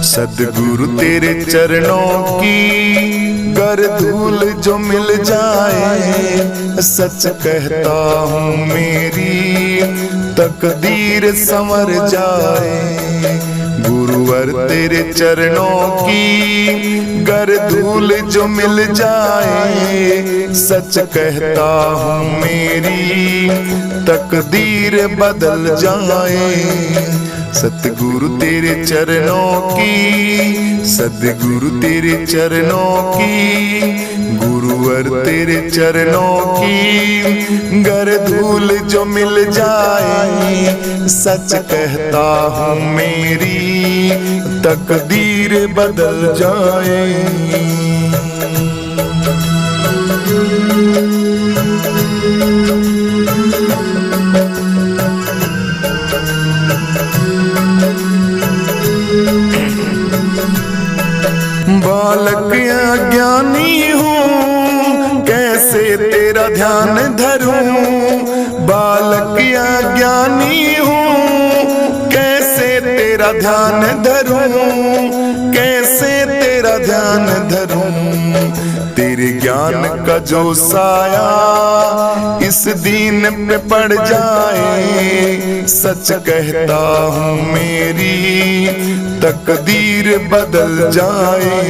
सद्गुरु तेरे चरणों की गर धूल जो मिल जाए, सच कहता हूँ मेरी तकदीर संवर जाए। गुरुवर तेरे चरणों की गर धूल जो मिल जाए, सच कहता हूँ मेरी तकदीर बदल जाए। सतगुरु तेरे चरणों की, सतगुरु तेरे चरणों की, गुरुवर तेरे चरणों की गर धूल जो मिल जाए, सच कहता हूँ मेरी तकदीर बदल जाए। बालक अज्ञानी हूँ कैसे तेरा ध्यान धरूं, बालक अज्ञानी हूँ कैसे तेरा ध्यान धरूं, कैसे तेरा ध्यान धरूं। तेरे ज्ञान का जो साया इस दीन पे पड़ जाए, सच कहता हूँ मेरी तकदीर बदल जाए।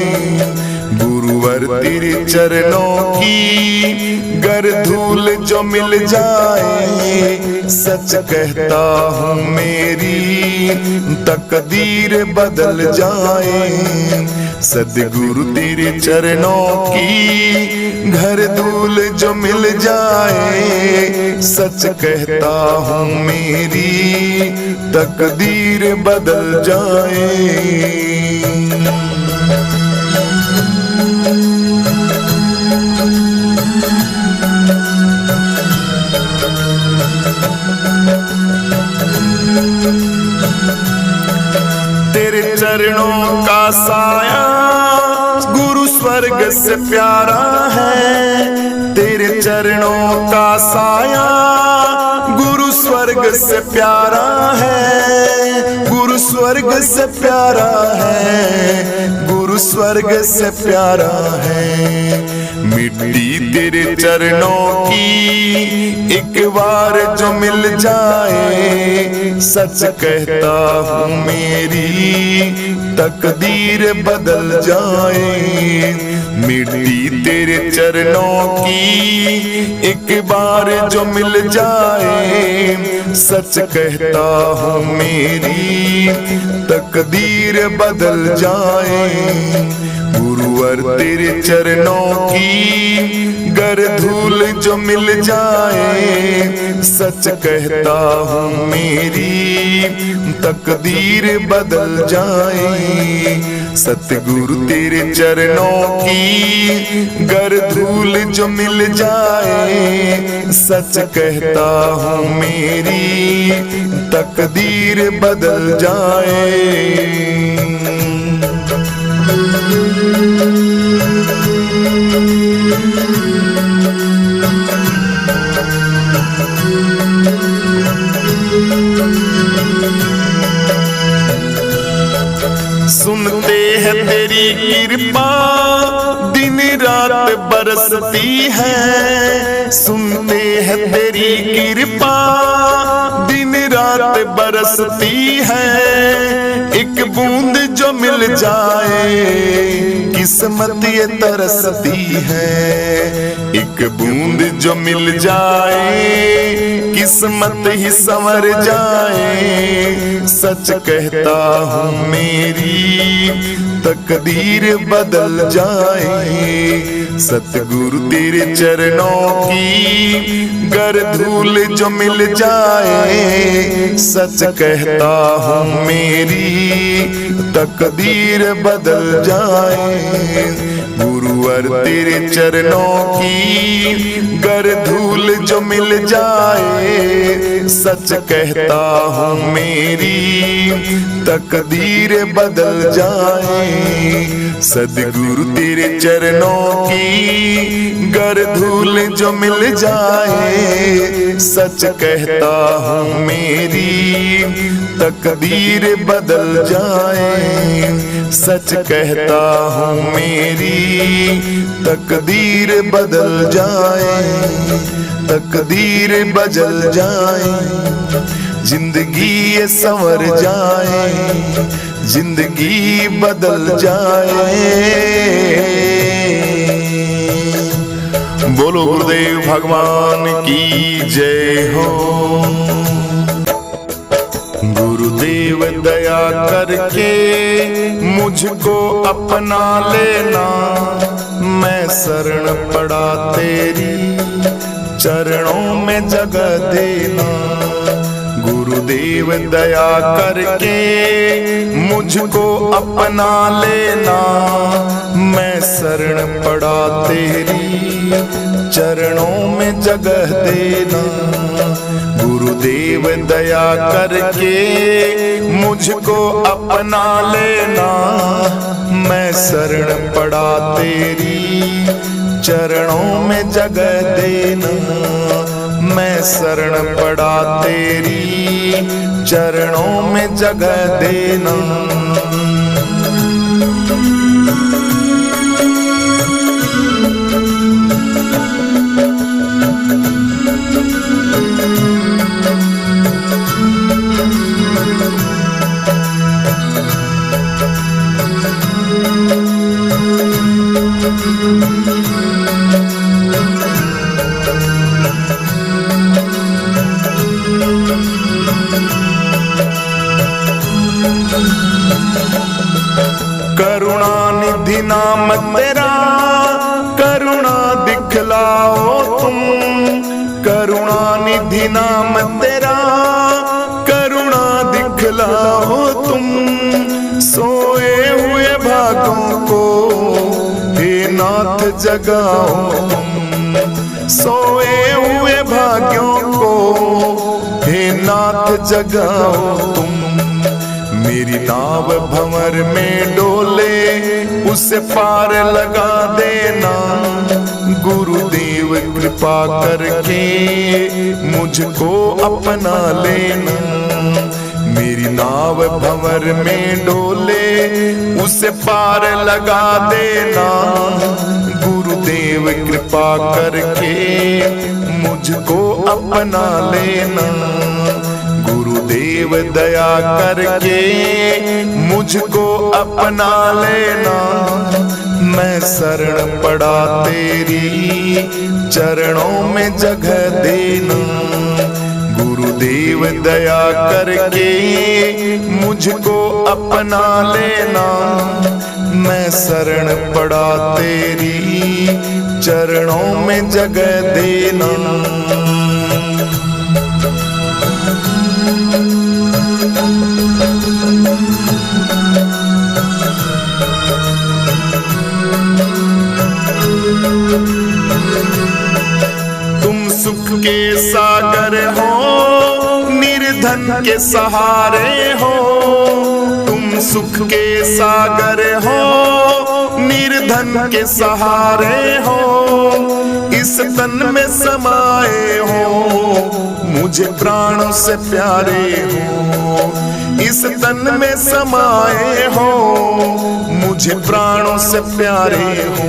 गुरुवर तेरे चरणों की गर धूल जो मिल जाए, सच कहता हूँ मेरी तकदीर बदल जाए। सद्गुरु तेरे चरणों की घर धूल जो मिल जाए, सच कहता हूँ मेरी तकदीर बदल जाए। तेरे चरणों का साया गुरु स्वर्ग से प्यारा है, तेरे चरणों का साया गुरु स्वर्ग से प्यारा है, गुरु स्वर्ग से प्यारा है, गुरु स्वर्ग से प्यारा है। मिट्टी तेरे चरणों की एक बार जो मिल जाए, सच कहता हूँ मेरी तकदीर बदल जाए। मिट्टी तेरे चरणों की एक बार जो मिल जाए, सच कहता हूँ मेरी तकदीर बदल जाए। गुरुवर तेरे चरणों की गर धूल जो मिल जाए, सच कहता हूँ मेरी तकदीर बदल जाए। सतगुरु तेरे चरणों की गर धूल जो मिल जाए, सच कहता हूँ मेरी तकदीर बदल जाए। सुनते हैं तेरी कृपा दिन रात बरसती है, सुनते हैं तेरी कृपा दिन रात बरसती है। एक बूंद जो मिल जाए किस्मत ये तरसती है, एक बूंद जो मिल जाए किस्मत ही संवर जाए। सच कहता हूँ मेरी तकदीर बदल जाए। सतगुरु तेरे चरणों की गर धूल जो मिल जाए, सच कहता हूँ मेरी तकदीर बदल जाए। गुरुवर तेरे चरणों की गर धूल जो मिल जाए, सच कहता हूँ मेरी तकदीर बदल जाए। सद्गुरु तेरे चरणों की गर धूल जो मिल जाए, सच कहता हूँ मेरी तकदीर बदल जाए। सच कहता हूँ मेरी तकदीर बदल जाए, तकदीर बदल जाए, जिंदगी ये संवर जाए, जिंदगी बदल जाए। बोलो गुरुदेव भगवान की जय हो। गुरुदेव दया करके मुझको अपना लेना, मैं शरण पड़ा तेरी चरणों में जगह देना। गुरुदेव दया करके मुझको अपना लेना, मैं शरण पड़ा तेरी चरणों में जगह देना। गुरुदेव दया करके मुझको अपना लेना, मैं शरण पड़ा तेरी चरणों में जगह देना। मैं शरण पड़ा तेरी चरणों में जगह देना। करुणानिधि नाम तेरा करुणा दिखलाओ तुम, करुणानिधि नाम तेरा करुणा दिखलाओ तुम। सोए हुए भागों को हे नाथ जगाओ तुम, सोए हुए भाग्यों को हे नाथ जगाओ तुम। मेरी नाव भंवर में डोले उसे पार लगा देना। गुरुदेव कृपा करके मुझको अपना लेना। मेरी नाव भंवर में डोले उसे पार लगा देना। गुरुदेव कृपा करके मुझको अपना लेना। गुरुदेव दया करके मुझको अपना लेना, मैं शरण पड़ा तेरी चरणों में जगह देना। गुरुदेव दया करके मुझको अपना लेना, मैं शरण पड़ा तेरी चरणों में जगह देना। तुम सुख के सागर हो, निर्धन के सहारे हो। तुम सुख के सागर हो, निर्धन के सहारे हो। इस तन में समाये हो, मुझे प्राणों से प्यारे हो। इस तन में समाये हो, मुझे प्राणों से प्यारे हो।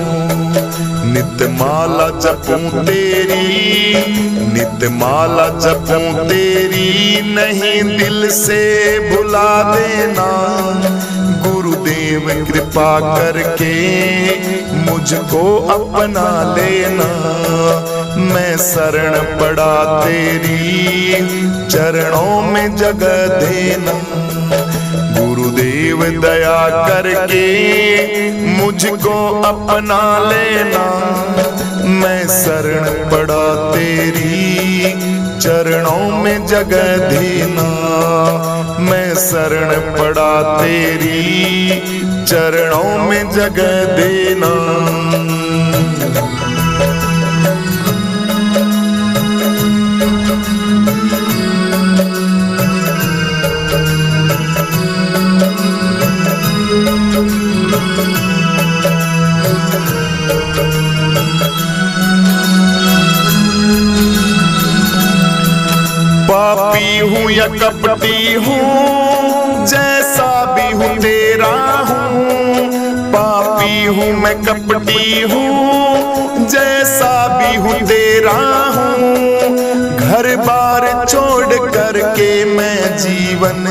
नित्य माला जपूं तेरी, नित्य माला जपूं तेरी, नहीं दिल से भुला देना। गुरुदेव कृपा करके मुझको अपना लेना, मैं शरण पड़ा तेरी चरणों में जगह देना। गुरुदेव दया करके मुझको अपना लेना, मैं शरण पड़ा तेरी चरणों में जगह देना। मैं शरण पड़ा तेरी चरणों में जगह देना। पापी हूँ या कपटी हूँ, जैसा भी हूँ तेरा हूँ। हूँ मैं कपटी हूँ, जैसा भी हूँ तेरा हूँ। घर बार छोड़ करके मैं जीवन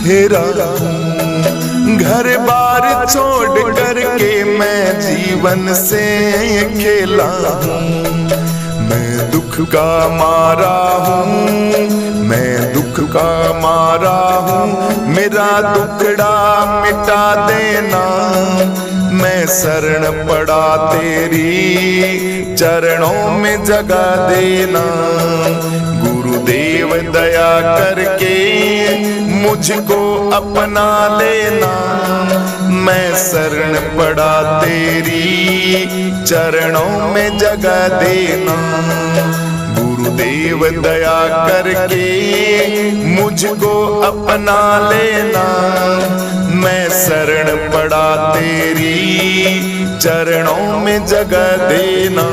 हेरा हूँ। घर बार छोड़ करके मैं जीवन से खेला हूँ। मैं दुख का मारा हूँ, मैं दुख का मारा हूँ। मेरा दुखड़ा मिटा देना, मैं शरण पड़ा तेरी चरणों में जगा देना। गुरुदेव दया करके मुझको अपना लेना, मैं शरण पड़ा तेरी चरणों में जगा देना। गुरुदेव दया करके मुझको अपना लेना, मैं शरण पड़ा तेरी चरणों में जगा देना।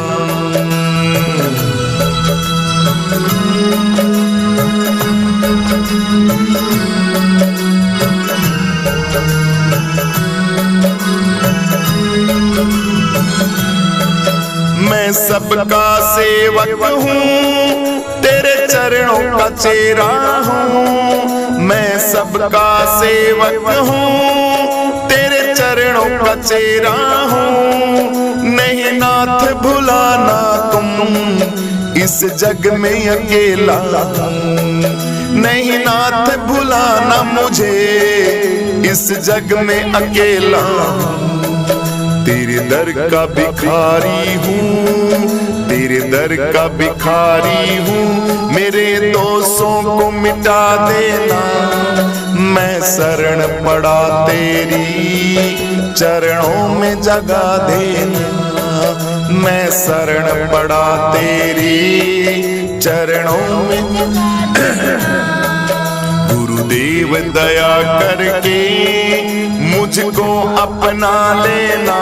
मैं सबका सेवक हूँ, तेरे चरणों का चेहरा हूँ। मैं सबका सेवक हूँ, तेरे चरणों का चेहरा हूँ। नहीं नाथ भुलाना तुम इस जग में अकेला, नहीं नाथ भुलाना मुझे इस जग में अकेला। तेरे दर का भिखारी हूँ, तेरे दर का भिखारी हूँ। मेरे दोषों को मिटा देना, मैं शरण पड़ा तेरी चरणों में जगा देना। मैं शरण पड़ा तेरी चरणों में। गुरुदेव दया करके मुझको अपना लेना,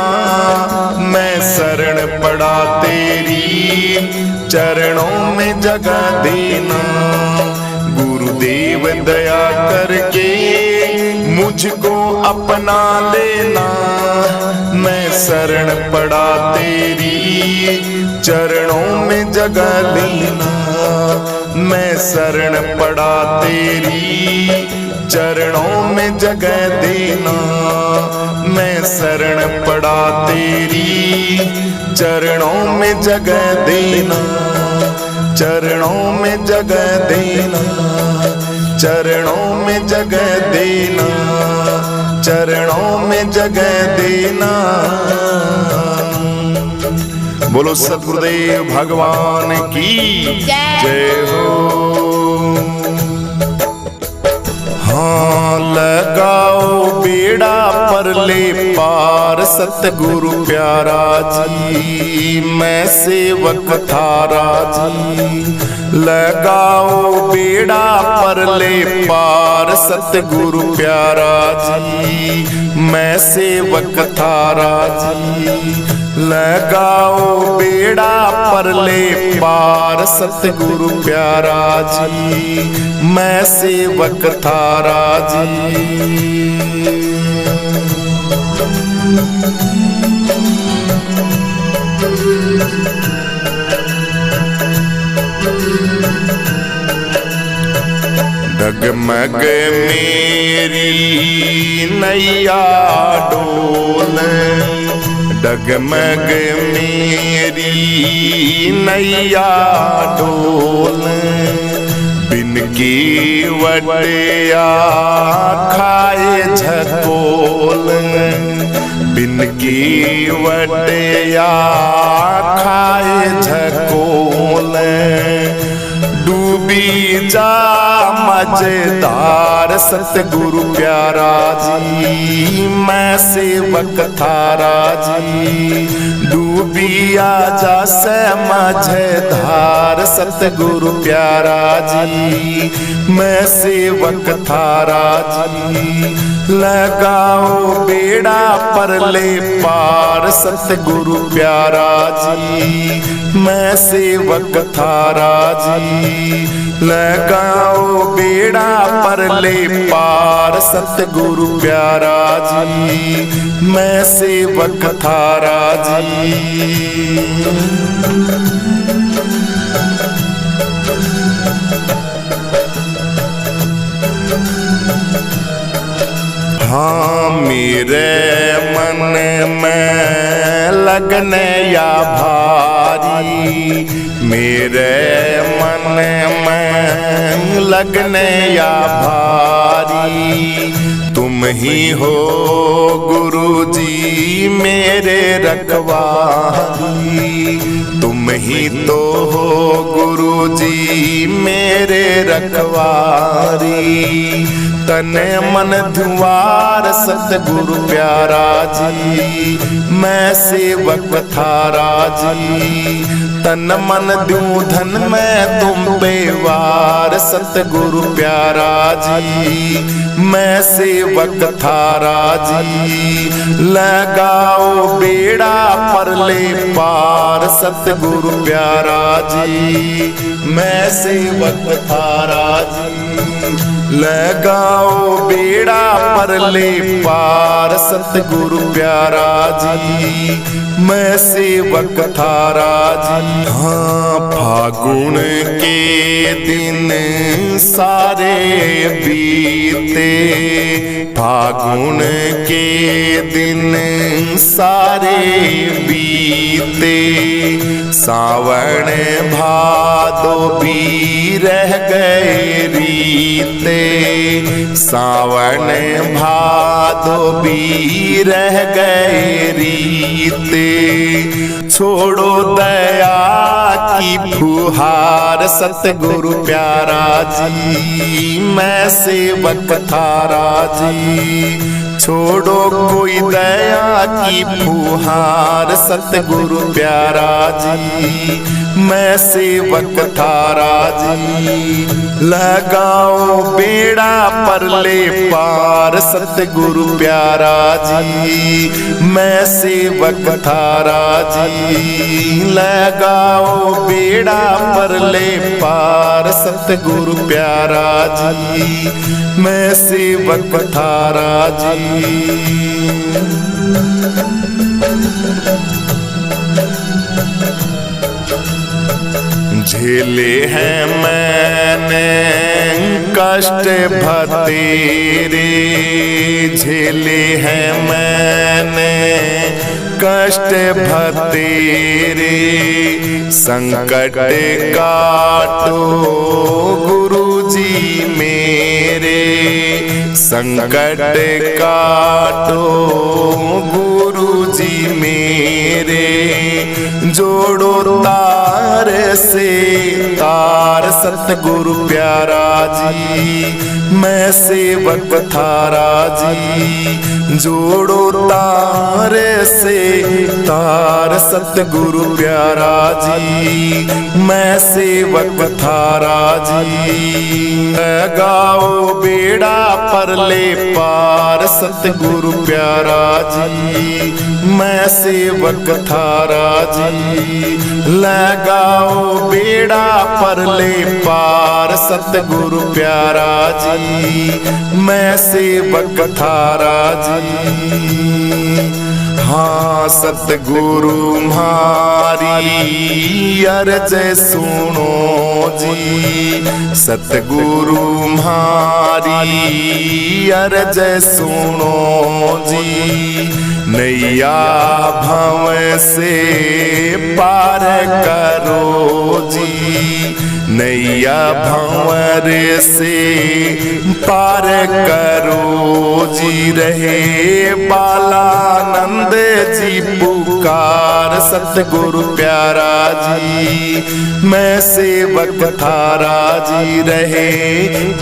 मैं शरण पड़ा तेरी चरणों में जगा देना। गुरुदेव दया करके मुझको अपना लेना, मैं शरण पड़ा तेरी चरणों में जगा लेना। मैं शरण पड़ा तेरी चरणों में जगह देना, मैं शरण पड़ा तेरी चरणों में जगह देना। चरणों में जगह देना, चरणों में जगह देना, चरणों में जगह देना। बोलो सद्गुरुदेव भगवान की जय हो। हाँ लगाओ बेड़ा पर ले पार सतगुरु प्यारा जी, मैं सेवक थारा जी। लगाओ बेड़ा पर ले पार सतगुरु प्यारा जी, मैं सेवक थारा जी। लगाओ बेड़ा पर ले पार सतगुरु प्यारा जी, मैं सेवक थारा जी। डगमग मेरी नैया डोले, डगमग मेरी नैया डोले। बिन कीवटिया खाए झकोल, बिन कीवटिया खाए झकोल। डूबी जा मजेदार सतगुरु प्यारा जी, मैं सेवक थारा जी। डूबी आजा से मजेदार सतगुरु प्यारा जी, मैं सेवक थारा जी। लगाओ बेड़ा पर ले पार सतगुरु प्यारा जी, मैं सेवक थारा जी। लगाओ बेड़ा पर ले पार सतगुरु प्यारा जी, मैं सेवक थारा जी। हाँ मेरे मन में लगने या भारी, मेरे मन में लगने या भारी, तुम ही हो गुरु जी मेरे रखवारी, तुम ही तो हो गुरु जी मेरे रखवारी। तन मन धुआर सतगुरु प्यारा जी, मैं सेवक थारा जी। तन मन दूं धन में तुम बेवार सतगुरु प्यारा जी, मैं सेवक थारा जी। लगाओ बेड़ा पर ले पार सतगुरु प्यारा जी, मैं सेवक थारा जी। लगाओ बेड़ा पर ले पार सतगुरु प्यारा जी, मैं सेवक थारा जी। हाँ फागुन के दिन सारे बीते, फागुन के दिन सारे बीते, सावन भादो भी रह गए रीते, सावन भादो भी रह गए रीते। छोड़ो दया की फुहार सतगुरु प्यारा जी, मैं सेवक थारा जी। छोड़ो कोई दया की फुहार सतगुरु प्यारा जी, मैं सेवक थारा जी। लगाओ बेड़ा पर ले पार सतगुरु प्यारा जी, मैं सेवक थारा जी। लगाओ बेड़ा पर ले पार सतगुरु प्यारा जी, मैं सेवक थारा जी। झेले हैं मैंने कष्ट भतेरे, झेले हैं मैंने कष्ट भतेरे। संकट काटो गुरुजी मेरे, संकट काटो गुरुजी मेरे। जोड़ो तार से तार सतगुरु प्यारा जी, मैं सेवक थारा जी। जोड़ो तार से तार सतगुरु प्यारा जी, मैं सेवक थारा जी। लगाओ बेड़ा पर ले पार सतगुरु प्यारा जी, मैं सेवक थारा जी। लगाओ बेड़ा पर ले पार सतगुरु प्यारा जी, मैं सेवक थारा जी। हाँ सतगुरु म्हारी अर्ज सुनो जी, सतगुरु म्हारी अर्ज सुनो जी। नैया भव से पार करो जी, नैया भंवर से पार करो जी। रहे बालानंद जी पुकार सतगुरु प्यारा जी, मैं सेवक थारा जी। रहे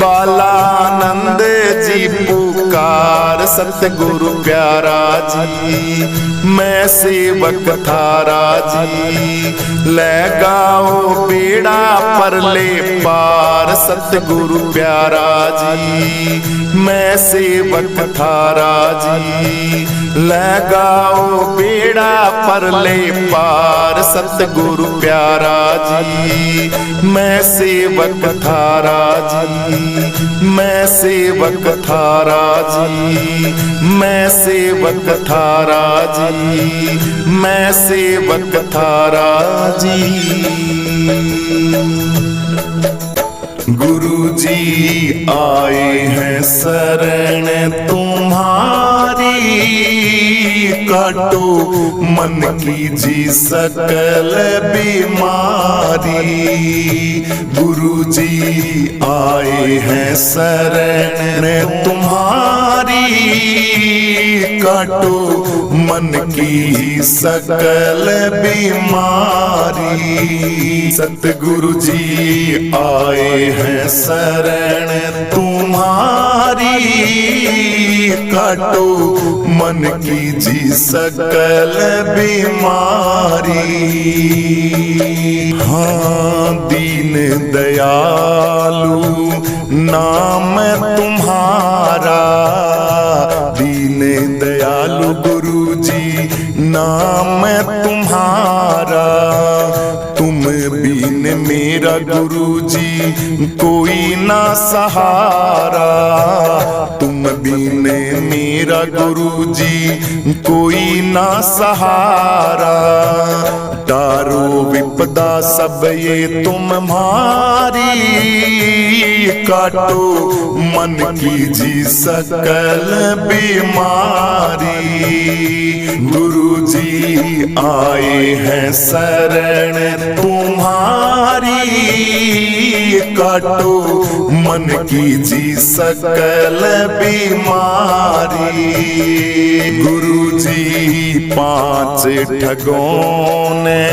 बालानंद जी पुकार सतगुरु प्यारा जी, मैं सेवक थारा जी। लगाओ बेड़ा पर ले पार सतगुरु प्यारा जी, मैं सेवक थारा जी। लगाओ बेड़ा पर ले पार सतगुरु प्यारा जी, मैं सेवक थारा जी, मैं सेवक थारा जी, मैं सेवक थारा जी, मैं सेवक थारा जी। गुरु जी आए हैं शरण तुम्हारी, काटो मन की जी सकल बीमारी। गुरु जी आए हैं शरण तुम्हारी, काटो मन की सकल बीमारी। सतगुरु जी आए हैं शरण तुम्हारी, काटो मन की जी सकल बीमारी। हाँ दीन दयालु नाम तुम्हारा, दीन दयालु गुरु जी नाम तुम्हारा। तुम बिन मेरा गुरु जी कोई ना सहारा, तुम बिन मेरा गुरु जी कोई ना सहारा। तारो विपदा सब ये तुम्हारी, काटो मन की जी सकल बीमारी। गुरु जी आए हैं शरण तुम्हारी, काटो मन की जी सकल बीमारी। गुरु जी पांच ठगों ने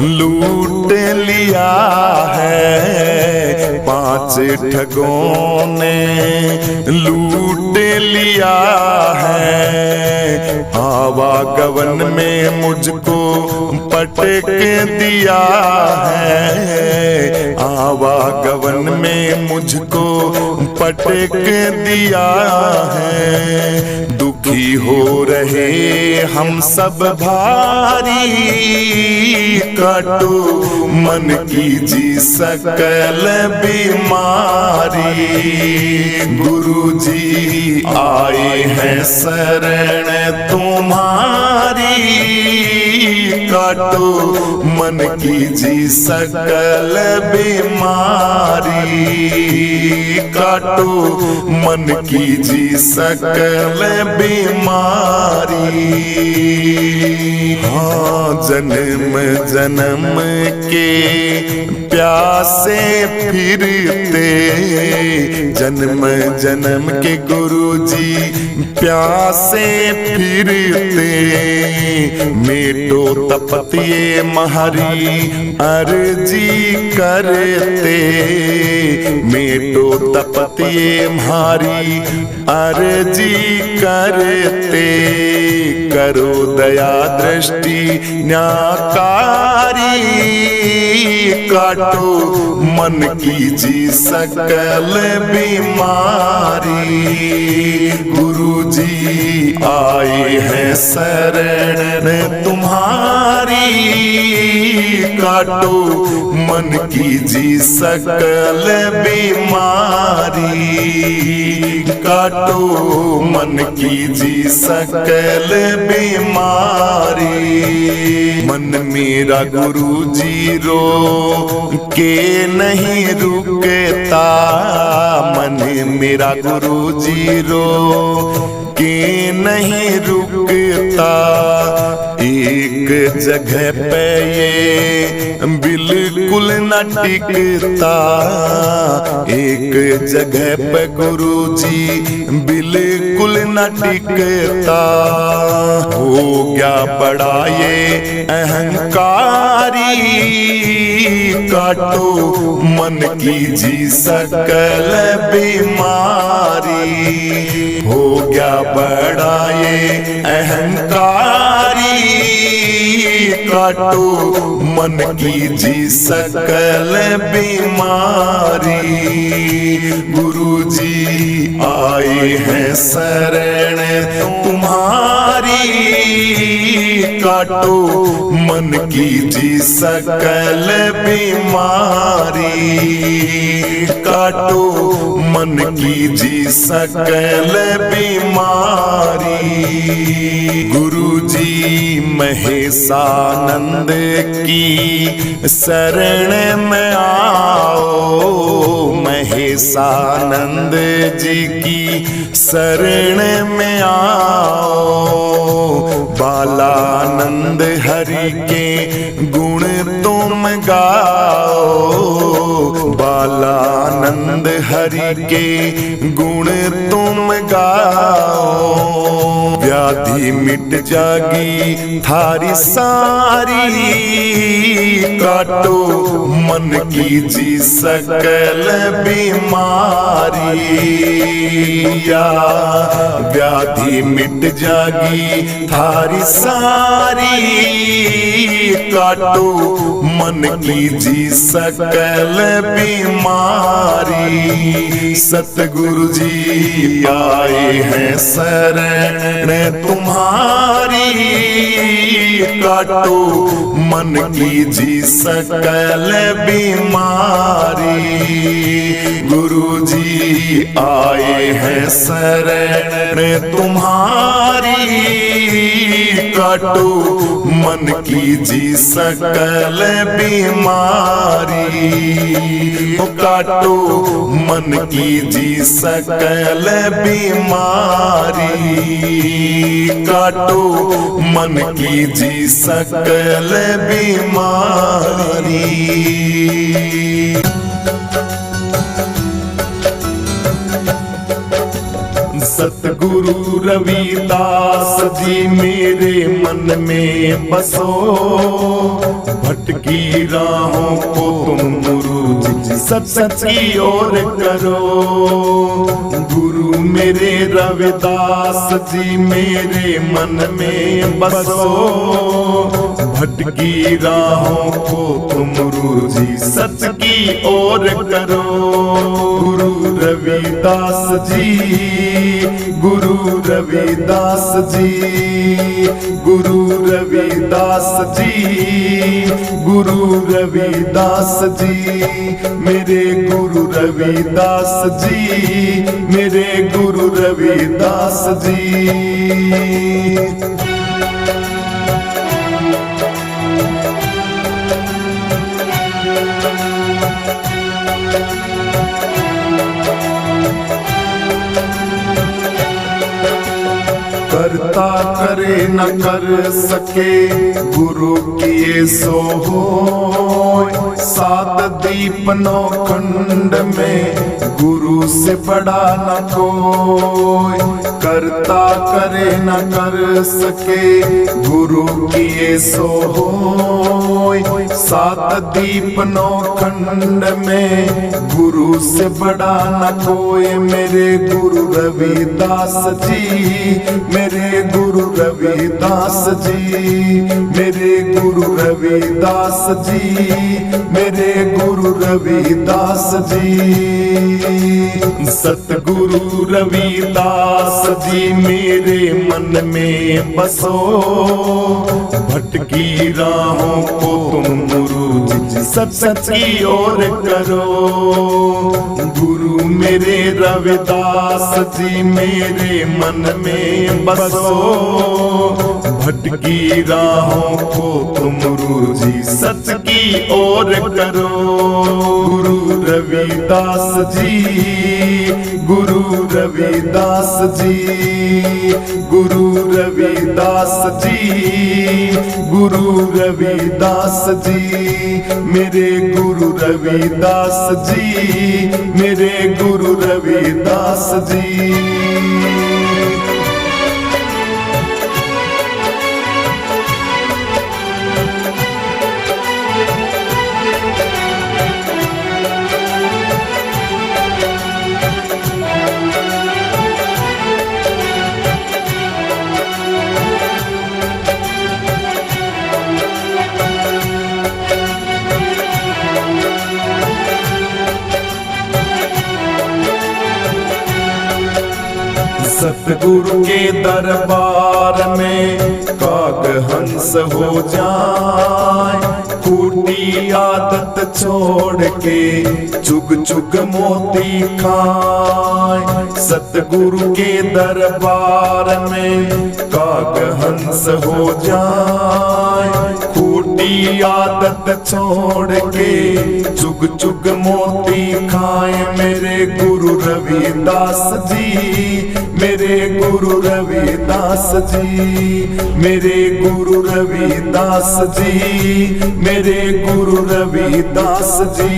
लूट लिया है, पांच ठगों ने लूट लिया है। आवागमन में मुझको पटक दिया है, आवागमन में मुझको पटक दिया है। दुखी हो रहे हम सब भारी, काटो मन की जी सकल बीमारी। गुरु जी आए हैं शरण तुम्हारी, काटो मन की जी सकल बीमारी। काटो मन की जी सकल बीमारी। हाँ जन्म जन्म के प्यासे फिरते, जन्म जन्म के गुरु जी प्यासे फिरते। मेटो तपत ये महरी अर्जी करते, मेटो तपत ये म्हारी अर्जी करते। करो दया दृष्टि न्याकारी, काटो मन की जी सकल बीमारी। गुरु जी आए हैं शरण तुम्हारी, काटो मन की जी सकल बीमारी। काटो मन की जी सकल बीमारी। मन मेरा गुरु जी रो के नहीं रुकता, मन मेरा गुरु जी रो के नहीं रुकता। एक जगह पे ये बिल्कुल न टिकता, एक जगह पे गुरु जी बिल्कुल न टिकता। हो गया बड़ा ये अहंकारी, काटो मन की जी सकल बीमारी। हो गया बड़ा ये अहंकारी, काटो मन की जी सकल बीमारी। गुरु जी आए हैं शरण तुम्हारी, काटो मन की जी सकल बीमारी, काटो मन की जी सकल बीमारी। गुरुजी महेशानंद की शरण में आओ, महेशानंद जी की शरण में आओ। बालानंद हरि के गुण तुम गाओ, बालानंद हरि के गुण तुम गाओ। व्याधि मिट जागी थारी सारी, काटो मन की जी सकल बीमारी। या व्याधि मिट जागी थारी सारी, काटो मन की जी सकल बीमारी। सतगुरु जी आए हैं शरण तुम्हारी, काटो मन की जी सकल बीमारी। गुरु जी आए हैं शरण तुम्हारी, काटो मन की जी सकल बीमारी। काटो मन की जी सकल बीमारी, काटो मन की जी सकल बीमारी। सतगुरु रविदास जी मेरे मन में बसो, भटकी राहों को तुम गुरु जी सच की ओर करो। गुरु मेरे रविदास जी मेरे मन में बसो, भटकी राहों को तुम गुरु जी सच की ओर करो। गुरु रविदास जी, गुरु रविदास जी, गुरु रविदास जी, गुरु रविदास जी, मेरे गुरु रविदास जी, मेरे गुरु रविदास जी। करता करे न कर सके गुरु किए सो होय। सात दीप नौ खंड में गुरु से बड़ा न कोई। करता करे न कर सके गुरु किए सो होय। सात दीप नौ खंड में गुरु से बड़ा न कोई। मेरे गुरु रविदास जी, मेरे गुरु रविदास जी, मेरे गुरु रविदास जी, मेरे गुरु रविदास जी। सतगुरु रविदास जी मेरे मन में बसो, भटकी राहों को तुम गुरु जी सच की ओर करो। गुरु मेरे रविदास जी मेरे मन में बसो, भटकी राहों को तुम गुरु जी सच की ओर करो। गुरु रविदास जी, गुरु रविदास जी, गुरु रविदास जी, गुरु रविदास जी, मेरे गुरु रविदास जी, मेरे गुरु रविदास जी। सतगुरु के दरबार में काग हंस हो जाए, फूटी आदत छोड़ के चुग चुग मोती खाए। सतगुरु के दरबार में काग हंस हो जाए, फूटी आदत छोड़ के चुग चुग मोती खाए। मेरे गुरु रविदास जी, मेरे गुरु रविदास जी, मेरे गुरु रविदास जी, मेरे गुरु रविदास जी।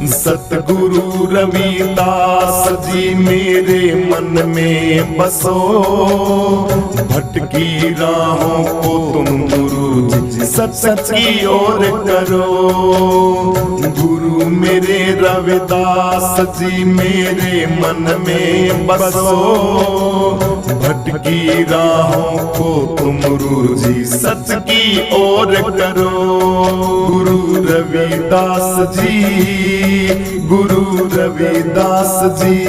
सतगुरु रविदास जी मेरे मन में बसो, भटकी राहों को तुम गुरु जी सच की ओर करो। गुरु मेरे रविदास जी मेरे मन में बसो, भटकी राहों को तुम गुरु जी सच की ओर करो। गुरु रविदास जी, गुरु रविदास जी,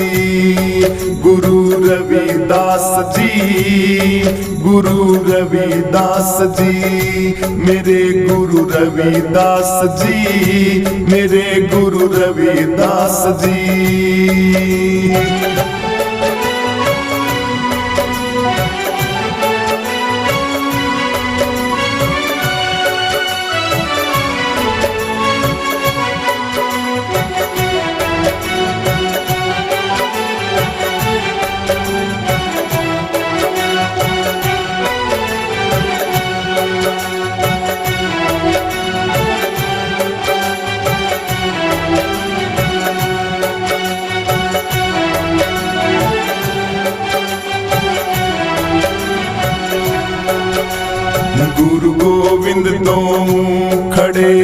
गुरु रविदास जी, गुरु रविदास जी, मेरे गुरु रविदास जी, मेरे गुरु रविदास जी। गुरु गोविंद दो खड़े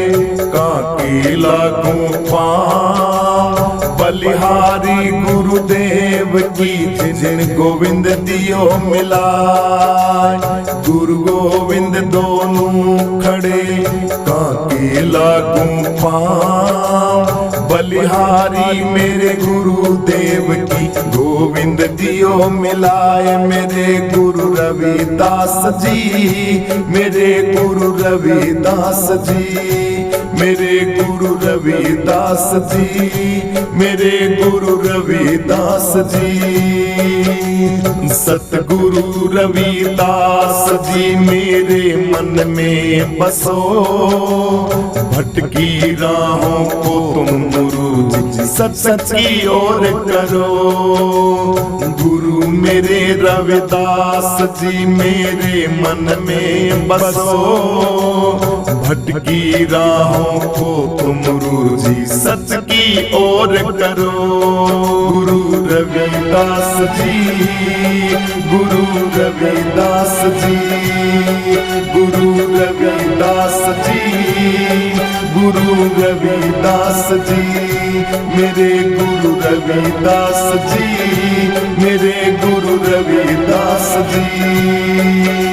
काके लागू पाँव, बलिहारी गुरुदेव की जिन गोविंद दियो मिलाए। गुरु गोविंद दोनों खड़े काके लागू पाँव, बलिहारी मेरे गुरुदेव की गोविंद दियो मिलाए। मेरे गुरु रविदास जी, मेरे गुरु रविदास जी, मेरे गुरु रविदास जी, मेरे गुरु रविदास जी। सतगुरु रविदास जी मेरे मन में बसो, भटकी राहों को तुम गुरु जी सच की ओर करो। गुरु मेरे रविदास जी मेरे मन में बसो, भटकी राहों को तुम गुरु जी सच की ओर करो। गुरु रविदास जी, गुरु रविदास जी, गुरु रविदास जी, गुरु रविदास जी, मेरे गुरु रविदास जी, मेरे गुरु रविदास जी।